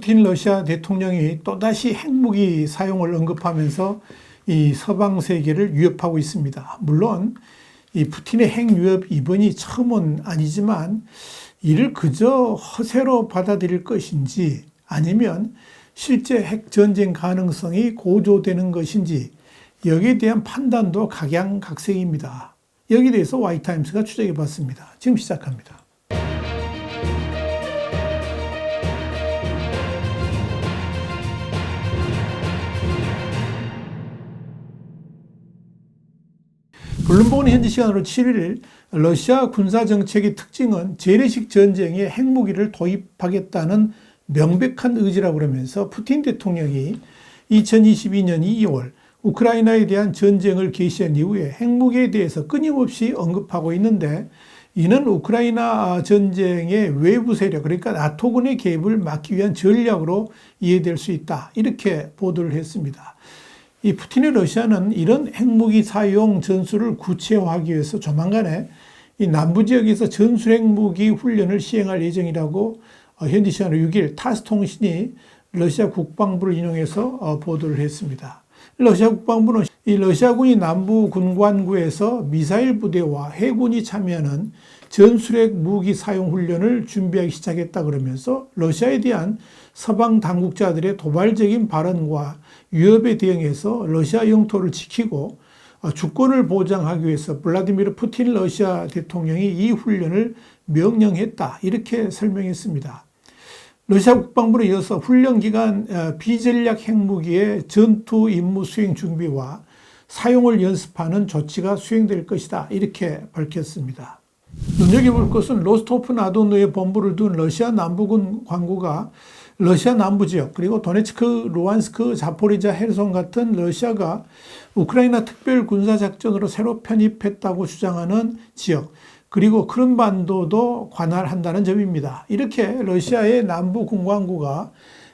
푸틴 러시아 대통령이 또다시 핵무기 사용을 언급하면서 이 서방 세계를 위협하고 있습니다. 물론 이 푸틴의 핵 위협 이번이 처음은 아니지만 이를 그저 허세로 받아들일 것인지 아니면 실제 핵 전쟁 가능성이 고조되는 것인지 여기에 대한 판단도 각양각색입니다. 여기에 대해서 와이타임스가 추적해 봤습니다. 지금 시작합니다. 블룸버그는 현지 시간으로 7일 러시아 군사정책의 특징은 재래식 전쟁에 핵무기를 도입하겠다는 명백한 의지라고 그러면서 푸틴 대통령이 2022년 2월 우크라이나에 대한 전쟁을 개시한 이후에 핵무기에 대해서 끊임없이 언급하고 있는데 이는 우크라이나 전쟁의 외부 세력, 그러니까 나토군의 개입을 막기 위한 전략으로 이해될 수 있다. 이렇게 보도를 했습니다. 이 푸틴의 러시아는 이런 핵무기 사용 전술을 구체화하기 위해서 조만간에 이 남부 지역에서 전술 핵무기 훈련을 시행할 예정이라고 현지 시간으로 6일 타스 통신이 러시아 국방부를 인용해서 보도를 했습니다. 러시아 국방부는 이 러시아군이 남부 군관구에서 미사일 부대와 해군이 참여하는 전술핵 무기 사용 훈련을 준비하기 시작했다 그러면서 러시아에 대한 서방 당국자들의 도발적인 발언과 위협에 대응해서 러시아 영토를 지키고 주권을 보장하기 위해서 블라디미르 푸틴 러시아 대통령이 이 훈련을 명령했다. 이렇게 설명했습니다. 러시아 국방부는 이어서 훈련 기간 비전략 핵무기의 전투 임무 수행 준비와 사용을 연습하는 조치가 수행될 것이다. 이렇게 밝혔습니다. 눈여겨볼 것은 로스토프 나도누에 본부를 둔 러시아 남부군 관구가 러시아 남부 지역 그리고 도네츠크, 루안스크, 자포리자, 헤르손 같은 러시아가 우크라이나 특별 군사작전으로 새로 편입했다고 주장하는 지역 그리고 크림반도도 관할한다는 점입니다. 이렇게 러시아의 남부 군관구가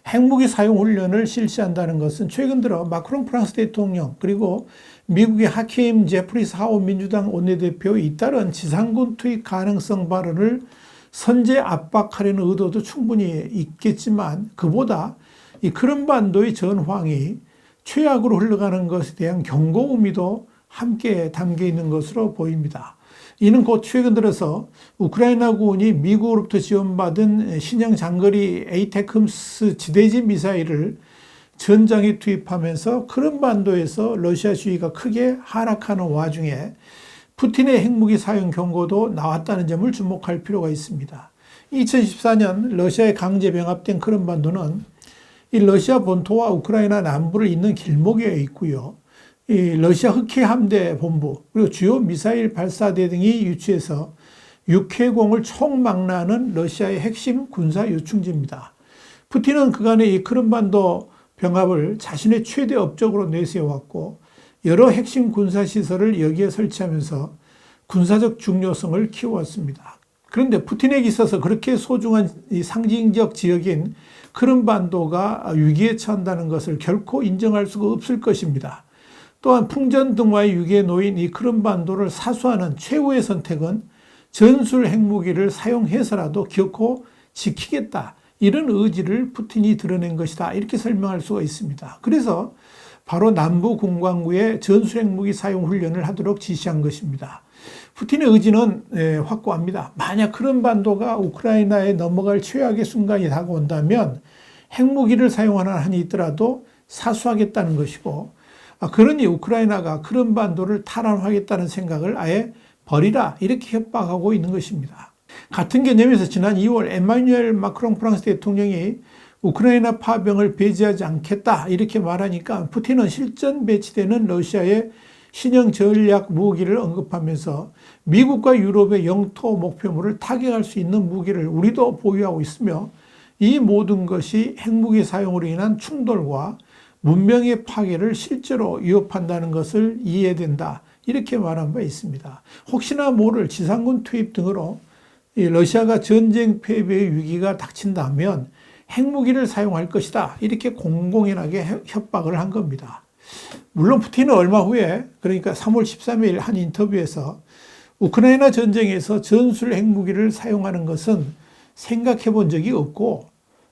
핵무기 사용 훈련을 실시한다는 것은 최근 들어 마크롱 프랑스 대통령 그리고 미국의 하킴 제프리 사호 민주당 원내대표의 잇따른 지상군 투입 가능성 발언을 선제 압박하려는 의도도 충분히 있겠지만 그보다 이 크림반도의 전황이 최악으로 흘러가는 것에 대한 경고 의미도 함께 담겨 있는 것으로 보입니다. 이는 곧 최근 들어서 우크라이나군이 미국으로부터 지원받은 신형 장거리 에이테크스 지대지 미사일을 전장에 투입하면서 크림반도에서 러시아 주의가 크게 하락하는 와중에 푸틴의 핵무기 사용 경고도 나왔다는 점을 주목할 필요가 있습니다. 2014년 러시아에 강제 병합된 크림반도는 이 러시아 본토와 우크라이나 남부를 잇는 길목에 있고요. 이 러시아 흑해 함대 본부 그리고 주요 미사일 발사대 등이 유치해서 육해공을 총망라하는 러시아의 핵심 군사 요충지입니다. 푸틴은 그간의 이 크림반도 병합을 자신의 최대 업적으로 내세워왔고 여러 핵심 군사시설을 여기에 설치하면서 군사적 중요성을 키워왔습니다. 그런데 푸틴에게 있어서 그렇게 소중한 이 상징적 지역인 크림반도가 위기에 처한다는 것을 결코 인정할 수가 없을 것입니다. 또한 풍전등화의 위기에 놓인 이 크림반도를 사수하는 최후의 선택은 전술 핵무기를 사용해서라도 기어코 지키겠다. 이런 의지를 푸틴이 드러낸 것이다. 이렇게 설명할 수가 있습니다. 그래서 바로 남부 군관구에 전술 핵무기 사용 훈련을 하도록 지시한 것입니다. 푸틴의 의지는 확고합니다. 만약 크림반도가 우크라이나에 넘어갈 최악의 순간이 다가온다면 핵무기를 사용하는 한이 있더라도 사수하겠다는 것이고 그러니 우크라이나가 크림반도를 탈환하겠다는 생각을 아예 버리라 이렇게 협박하고 있는 것입니다. 같은 개념에서 지난 2월 에마뉴엘 마크롱 프랑스 대통령이 우크라이나 파병을 배제하지 않겠다 이렇게 말하니까 푸틴은 실전 배치되는 러시아의 신형 전략 무기를 언급하면서 미국과 유럽의 영토 목표물을 타격할 수 있는 무기를 우리도 보유하고 있으며 이 모든 것이 핵무기 사용으로 인한 충돌과 문명의 파괴를 실제로 위협한다는 것을 이해해야 된다. 이렇게 말한 바 있습니다. 혹시나 모를 지상군 투입 등으로 러시아가 전쟁 패배의 위기가 닥친다면 핵무기를 사용할 것이다. 이렇게 공공연하게 협박을 한 겁니다. 물론 푸틴은 얼마 후에 그러니까 3월 13일 한 인터뷰에서 우크라이나 전쟁에서 전술 핵무기를 사용하는 것은 생각해 본 적이 없고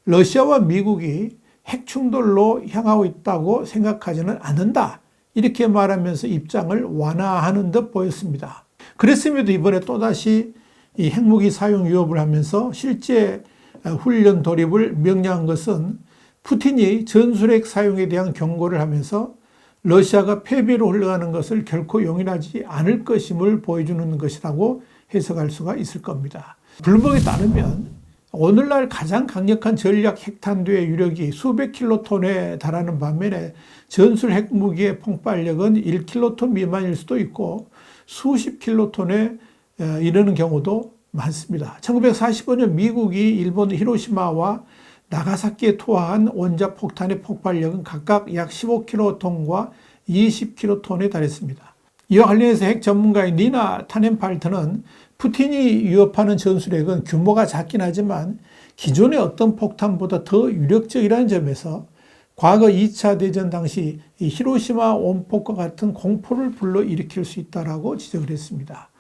러시아와 미국이 핵 충돌로 향하고 있다고 생각하지는 않는다. 이렇게 말하면서 입장을 완화하는 듯 보였습니다. 그랬음에도 이번에 또다시 이 핵무기 사용 위협을 하면서 실제 훈련 돌입을 명령한 것은 푸틴이 전술핵 사용에 대한 경고를 하면서 러시아가 패배로 흘러가는 것을 결코 용인하지 않을 것임을 보여주는 것이라고 해석할 수가 있을 겁니다. 블룸버그에 따르면 오늘날 가장 강력한 전략 핵탄두의 유력이 수백 킬로톤에 달하는 반면에 전술 핵무기의 폭발력은 1킬로톤 미만일 수도 있고 수십 킬로톤에 이르는 경우도 많습니다. 1945년 미국이 일본 히로시마와 나가사키에 투하한 원자폭탄의 폭발력은 각각 약 15킬로톤과 20킬로톤에 달했습니다. 이와 관련해서 핵 전문가인 니나 타넨팔트는 푸틴이 위협하는 전술핵은 규모가 작긴 하지만 기존의 어떤 폭탄보다 더 유력적이라는 점에서 과거 2차 대전 당시 이 히로시마 원폭과 같은 공포를 불러일으킬 수 있다고 지적을 했습니다.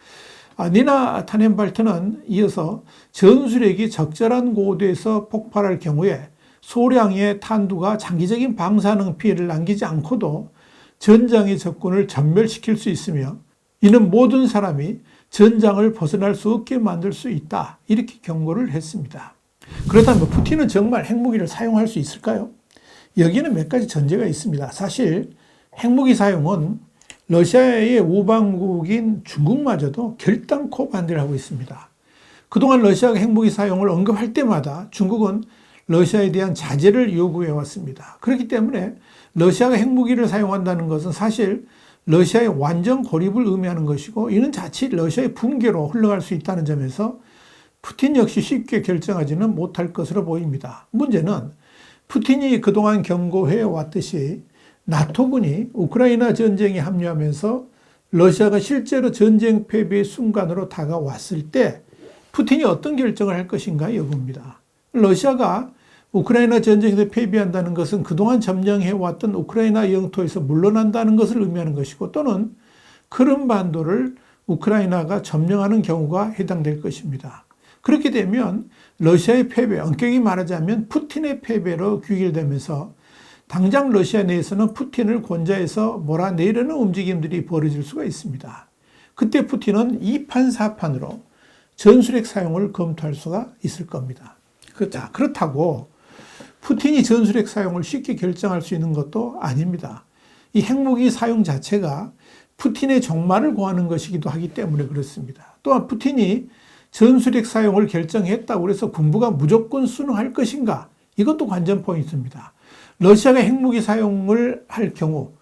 니나 타넨발트는 이어서 전술핵이 적절한 고도에서 폭발할 경우에 소량의 탄두가 장기적인 방사능 피해를 남기지 않고도 전장의 적군을 전멸시킬 수 있으며 이는 모든 사람이 전장을 벗어날 수 없게 만들 수 있다. 이렇게 경고를 했습니다. 그렇다면 푸틴은 정말 핵무기를 사용할 수 있을까요? 여기는 몇 가지 전제가 있습니다. 사실 핵무기 사용은 러시아의 우방국인 중국마저도 결단코 반대를 하고 있습니다. 그동안 러시아가 핵무기 사용을 언급할 때마다 중국은 러시아에 대한 자제를 요구해 왔습니다. 그렇기 때문에 러시아가 핵무기를 사용한다는 것은 사실 러시아의 완전 고립을 의미하는 것이고 이는 자칫 러시아의 붕괴로 흘러갈 수 있다는 점에서 푸틴 역시 쉽게 결정하지는 못할 것으로 보입니다. 문제는 푸틴이 그동안 경고해 왔듯이 나토군이 우크라이나 전쟁에 합류하면서 러시아가 실제로 전쟁 패배의 순간으로 다가왔을 때 푸틴이 어떤 결정을 할 것인가 여부입니다. 러시아가 우크라이나 전쟁에서 패배한다는 것은 그동안 점령해왔던 우크라이나 영토에서 물러난다는 것을 의미하는 것이고 또는 크림반도를 우크라이나가 점령하는 경우가 해당될 것입니다. 그렇게 되면 러시아의 패배, 엄격히 말하자면 푸틴의 패배로 귀결되면서 당장 러시아 내에서는 푸틴을 권좌해서 몰아내려는 움직임들이 벌어질 수가 있습니다. 그때 푸틴은 이판사판으로 전술핵 사용을 검토할 수가 있을 겁니다. 그렇다고 푸틴이 전술핵 사용을 쉽게 결정할 수 있는 것도 아닙니다. 이 핵무기 사용 자체가 푸틴의 종말을 고하는 것이기도 하기 때문에 그렇습니다. 또한 푸틴이 전술핵 사용을 결정했다고 해서 군부가 무조건 순응할 것인가? 이것도 관전 포인트입니다. 러시아가 핵무기 사용을 할 경우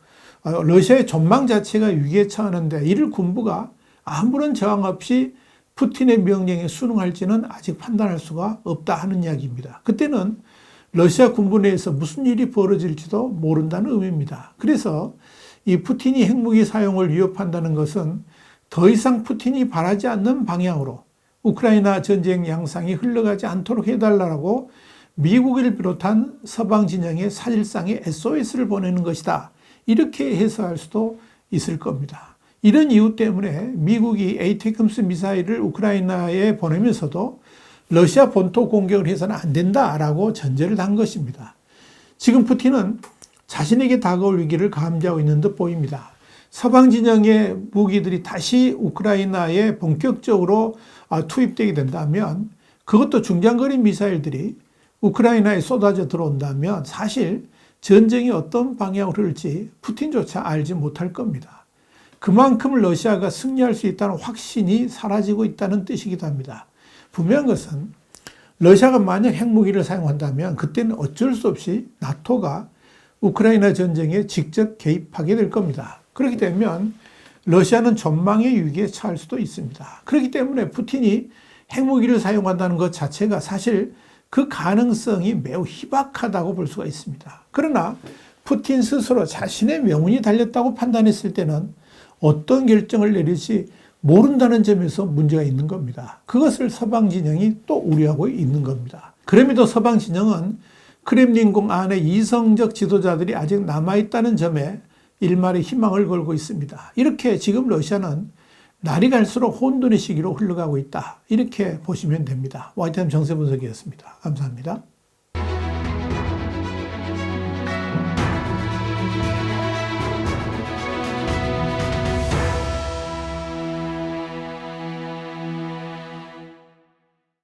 러시아의 전망 자체가 위기에 처하는데 이를 군부가 아무런 저항 없이 푸틴의 명령에 순응할지는 아직 판단할 수가 없다 하는 이야기입니다. 그때는 러시아 군부 내에서 무슨 일이 벌어질지도 모른다는 의미입니다. 그래서 이 푸틴이 핵무기 사용을 위협한다는 것은 더 이상 푸틴이 바라지 않는 방향으로 우크라이나 전쟁 양상이 흘러가지 않도록 해달라고 미국을 비롯한 서방 진영에 사실상의 SOS를 보내는 것이다. 이렇게 해석할 수도 있을 겁니다. 이런 이유 때문에 미국이 에이테크스 미사일을 우크라이나에 보내면서도 러시아 본토 공격을 해서는 안 된다라고 전제를 단 것입니다. 지금 푸틴은 자신에게 다가올 위기를 감지하고 있는 듯 보입니다. 서방 진영의 무기들이 다시 우크라이나에 본격적으로 투입되게 된다면 그것도 중장거리 미사일들이 우크라이나에 쏟아져 들어온다면 사실 전쟁이 어떤 방향으로 흐를지 푸틴조차 알지 못할 겁니다. 그만큼 러시아가 승리할 수 있다는 확신이 사라지고 있다는 뜻이기도 합니다. 분명한 것은 러시아가 만약 핵무기를 사용한다면 그때는 어쩔 수 없이 나토가 우크라이나 전쟁에 직접 개입하게 될 겁니다. 그렇게 되면 러시아는 전망의 위기에 처할 수도 있습니다. 그렇기 때문에 푸틴이 핵무기를 사용한다는 것 자체가 사실 그 가능성이 매우 희박하다고 볼 수가 있습니다. 그러나 푸틴 스스로 자신의 명운이 달렸다고 판단했을 때는 어떤 결정을 내릴지 모른다는 점에서 문제가 있는 겁니다. 그것을 서방 진영이 또 우려하고 있는 겁니다. 그럼에도 서방 진영은 크렘린궁 안에 이성적 지도자들이 아직 남아있다는 점에 일말의 희망을 걸고 있습니다. 이렇게 지금 러시아는 날이 갈수록 혼돈의 시기로 흘러가고 있다. 이렇게 보시면 됩니다. 와이타임 정세 분석이었습니다. 감사합니다.